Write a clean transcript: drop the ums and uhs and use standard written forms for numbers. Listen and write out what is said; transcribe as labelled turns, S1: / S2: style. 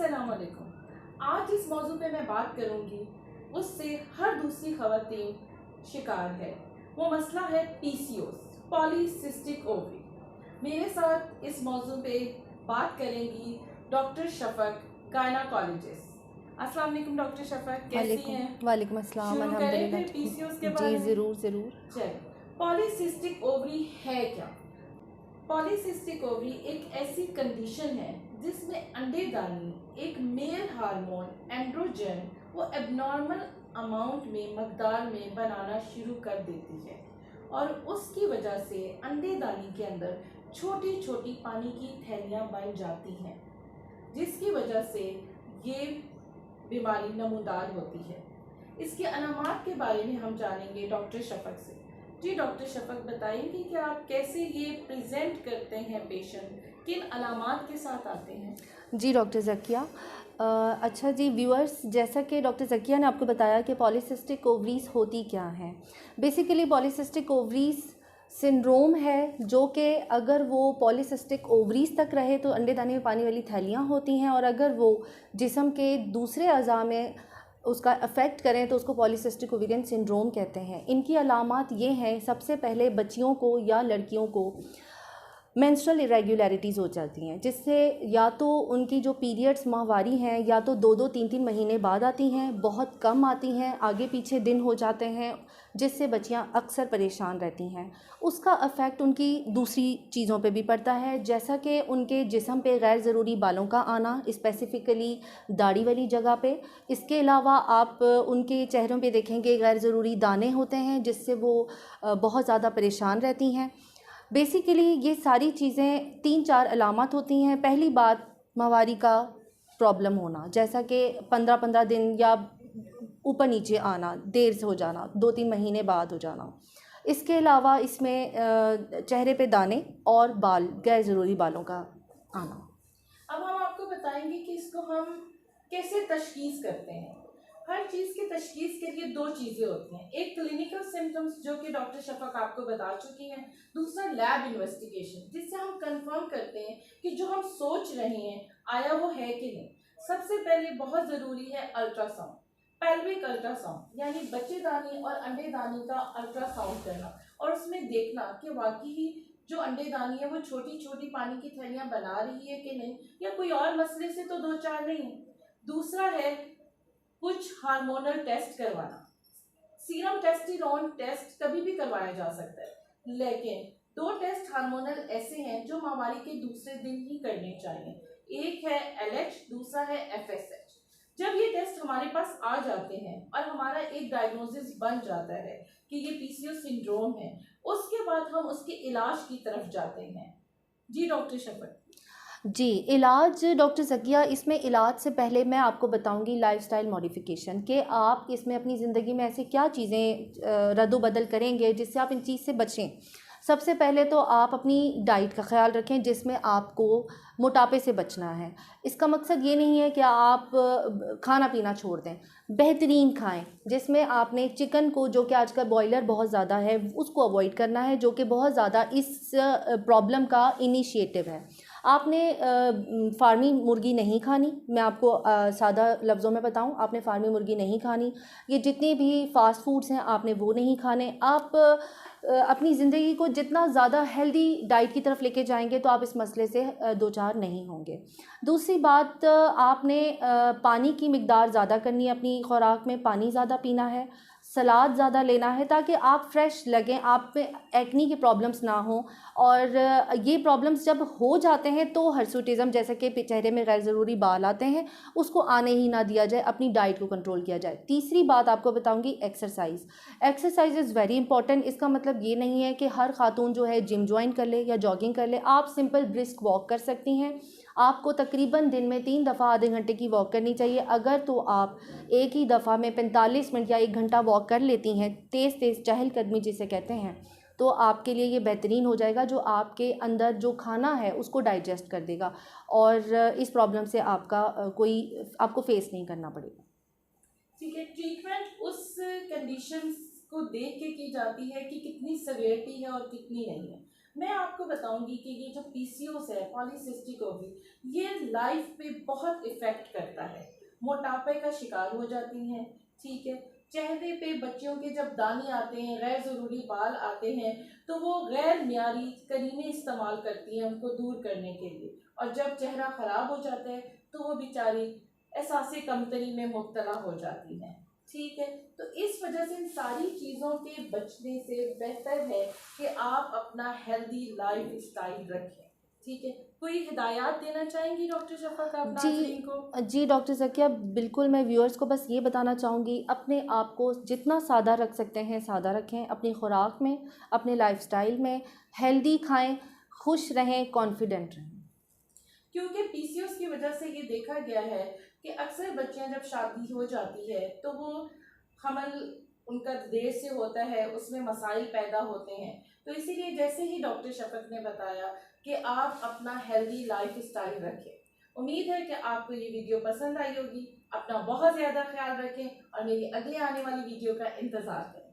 S1: अस्सलाम वालेकुम। आज इस मौजू पे मैं बात करूंगी उससे हर दूसरी खवातीन शिकार है। वो मसला है पीसीओएस, पॉलीसिस्टिक ओवरी। मेरे साथ इस मौजू पे बात करेंगी डॉक्टर शफक, गायनाकोलॉजिस्ट। अस्सलाम वालेकुम डॉक्टर शफक, कैसी हैं?
S2: वालेकुम अस्सलाम,
S1: शुरू करें
S2: अल्हम्दुलिल्लाह।
S1: फिर पीसीओएस के
S2: जी
S1: बारे में?
S2: ज़रूर।
S1: चलिए, पॉलीसिस्टिक ओवरी है क्या? पॉलीसिस्टिक ओवरी एक ऐसी कंडीशन है जिसमें अंडेदानी एक मेल हार्मोन एंड्रोजन वो एबनॉर्मल अमाउंट में मकदार में बनाना शुरू कर देती है और उसकी वजह से अंडेदानी के अंदर छोटी छोटी पानी की थैलियां बन जाती हैं, जिसकी वजह से ये बीमारी नमूदार होती है। इसके अलामात के बारे में हम जानेंगे डॉक्टर शफक से। जी डॉक्टर शफक, बताएंगे कि आप कैसे ये प्रेजेंट करते हैं पेशेंट, किन अलामात के साथ आते हैं?
S2: जी डॉक्टर ज़किया, अच्छा जी व्यूअर्स, जैसा कि डॉक्टर ज़किया ने आपको बताया कि पॉलीसिस्टिक ओवरीज होती क्या हैं। बेसिकली पॉलीसिस्टिक ओवरीज सिंड्रोम है जो कि अगर वो पॉलीसिस्टिक ओवरीज तक रहे तो अंडेदानी में पानी वाली थैलियाँ होती हैं, और अगर वो जिस्म के दूसरे अज़ा में उसका अफेक्ट करें तो उसको पॉलीसिस्टिक ओवेरियन सिंड्रोम कहते हैं। इनकी अलामात ये हैं, सबसे पहले बच्चियों को या लड़कियों को मेंस्ट्रुअल इरेगुलरिटीज़ हो जाती हैं, जिससे या तो उनकी जो पीरियड्स माहवारी हैं या तो 2-2 3-3 महीने बाद आती हैं, बहुत कम आती हैं, आगे पीछे दिन हो जाते हैं, जिससे बच्चियां अक्सर परेशान रहती हैं। उसका अफेक्ट उनकी दूसरी चीज़ों पे भी पड़ता है, जैसा कि उनके जिस्म पे गैर ज़रूरी बालों का आना, स्पेसिफ़िकली दाढ़ी वाली जगह पे। इसके अलावा आप उनके चेहरों पे देखेंगे गैर ज़रूरी दाने होते हैं, जिससे वो बहुत ज़्यादा परेशान रहती हैं। बेसिकली ये सारी चीज़ें 3-4 अलामत होती हैं। पहली बात, माहवारी का प्रॉब्लम होना, जैसा कि 15-15 दिन या ऊपर नीचे आना, देर से हो जाना, 2-3 महीने बाद हो जाना। इसके अलावा इसमें चेहरे पे दाने और बाल, गैर ज़रूरी बालों का आना।
S1: अब हम आपको बताएंगे कि इसको हम कैसे तशखीस करते हैं। हर चीज़ की तशखीस के लिए दो चीज़ें होती हैं, एक क्लिनिकल सिम्टम्स जो कि डॉक्टर शफक आपको बता चुकी हैं, दूसरा लैब इन्वेस्टिगेशन जिससे हम कंफर्म करते हैं कि जो हम सोच रहे हैं आया वो है कि नहीं। सबसे पहले बहुत ज़रूरी है अल्ट्रासाउंड, पेल्विक अल्ट्रासाउंड, यानी बच्चेदानी और अंडेदानी का अल्ट्रासाउंड करना और उसमें देखना कि वाकई ही जो अंडेदानी है वो छोटी छोटी पानी की थैलियां बना रही है कि नहीं, या कोई और मसले से तो दो चार नहीं है। दूसरा है कुछ हार्मोनल टेस्ट करवाना। सीरम टेस्टिरोन टेस्ट कभी भी करवाया जा सकता है, लेकिन 2 टेस्ट हार्मोनल ऐसे हैं जो माहवारी के दूसरे दिन ही करने चाहिए। एक है LH, दूसरा है FSH। जब ये टेस्ट हमारे पास आ जाते हैं और हमारा एक डायग्नोसिस बन जाता है कि ये पीसीओएस सिंड्रोम है, उसके बाद हम उसके इलाज की तरफ जाते हैं। जी डॉक्टर शफक।
S2: जी, इलाज डॉक्टर ज़किया, इसमें इलाज से पहले मैं आपको बताऊंगी लाइफस्टाइल मॉडिफिकेशन, कि आप इसमें अपनी ज़िंदगी में ऐसी क्या चीज़ें रद्द-बदल करेंगे जिससे आप इन चीज़ से बचें। सबसे पहले तो आप अपनी डाइट का ख्याल रखें, जिसमें आपको मोटापे से बचना है। इसका मकसद ये नहीं है कि आप खाना पीना छोड़ दें, बेहतरीन खाएं, जिसमें आपने चिकन को, जो कि आजकल बॉयलर बहुत ज़्यादा है, उसको अवॉइड करना है, जो कि बहुत ज़्यादा इस प्रॉब्लम का इनिशिएटिव है। आपने फार्मी मुर्गी नहीं खानी, मैं आपको सादा लफ्ज़ों में बताऊं, आपने फार्मी मुर्गी नहीं खानी। ये जितनी भी फास्ट फूड्स हैं आपने वो नहीं खाने। आप अपनी ज़िंदगी को जितना ज़्यादा हेल्दी डाइट की तरफ लेके जाएंगे तो आप इस मसले से दो चार नहीं होंगे। दूसरी बात, आपने पानी की मिक़दार ज़्यादा करनी है, अपनी खुराक में पानी ज़्यादा पीना है, सलाद ज़्यादा लेना है, ताकि आप फ्रेश लगें, आप में एक्नी की प्रॉब्लम्स ना हो। और ये प्रॉब्लम्स जब हो जाते हैं तो हर्सुटिज़म, जैसे कि चेहरे में गैर ज़रूरी बाल आते हैं, उसको आने ही ना दिया जाए, अपनी डाइट को कंट्रोल किया जाए। तीसरी बात आपको बताऊंगी, exercise. Exercise is very important. इसका मतलब ये नहीं है कि हर खातून जो है जिम ज्वाइन कर ले या जॉगिंग कर ले। आप सिंपल ब्रिस्क वॉक कर सकती हैं। आपको तकरीबन दिन में 3 दफ़ा आधे घंटे की वॉक करनी चाहिए। अगर तो आप एक ही दफ़ा में 45 मिनट या 1 घंटा वॉक कर लेती हैं, तेज़ तेज़ चहलकदमी जिसे कहते हैं, तो आपके लिए ये बेहतरीन हो जाएगा, जो आपके अंदर जो खाना है उसको डाइजेस्ट कर देगा और इस प्रॉब्लम से आपको फेस नहीं करना पड़ेगा।
S1: ठीक है, ट्रीटमेंट उस कंडीशंस को देख के की जाती है कि कितनी सवेरिटी है और कितनी नहीं है। मैं आपको बताऊंगी कि ये जो पीसीओएस है, पॉलीसिस्टिक ओवरी, ये लाइफ पे बहुत इफेक्ट करता है। मोटापे का शिकार हो जाती हैं, ठीक है। चेहरे पे बच्चियों के जब दाने आते हैं, गैर ज़रूरी बाल आते हैं, तो वो गैर मियारी करीमें इस्तेमाल करती हैं उनको दूर करने के लिए, और जब चेहरा ख़राब हो जाता है तो वो बेचारी एहसास कमतरी में मुब्तला हो जाती हैं, ठीक है। तो इस वजह से इन सारी चीज़ों के बचने से बेहतर है कि आप अपना हेल्दी लाइफ स्टाइल रखें, ठीक है। कोई हिदायत देना चाहेंगी डॉक्टर शफक आप नाज़रीन को?
S2: जी डॉक्टर ज़किया, बिल्कुल मैं व्यूअर्स को बस ये बताना चाहूँगी, अपने आप को जितना सादा रख सकते हैं सादा रखें, अपनी खुराक में, अपने लाइफस्टाइल में, हेल्दी खाएं, खुश रहें, कॉन्फिडेंट रहें।
S1: क्योंकि पीसीओएस की वजह से ये देखा गया है कि अक्सर बच्चियां जब शादी हो जाती है तो वो हमल उनका देर से होता है, उसमें मसाइल पैदा होते हैं। तो इसीलिए जैसे ही डॉक्टर शफक ने बताया कि आप अपना हेल्दी लाइफ स्टाइल रखें। उम्मीद है कि आपको ये वीडियो पसंद आई होगी। अपना बहुत ज़्यादा ख्याल रखें और मेरी अगले आने वाली वीडियो का इंतज़ार करें।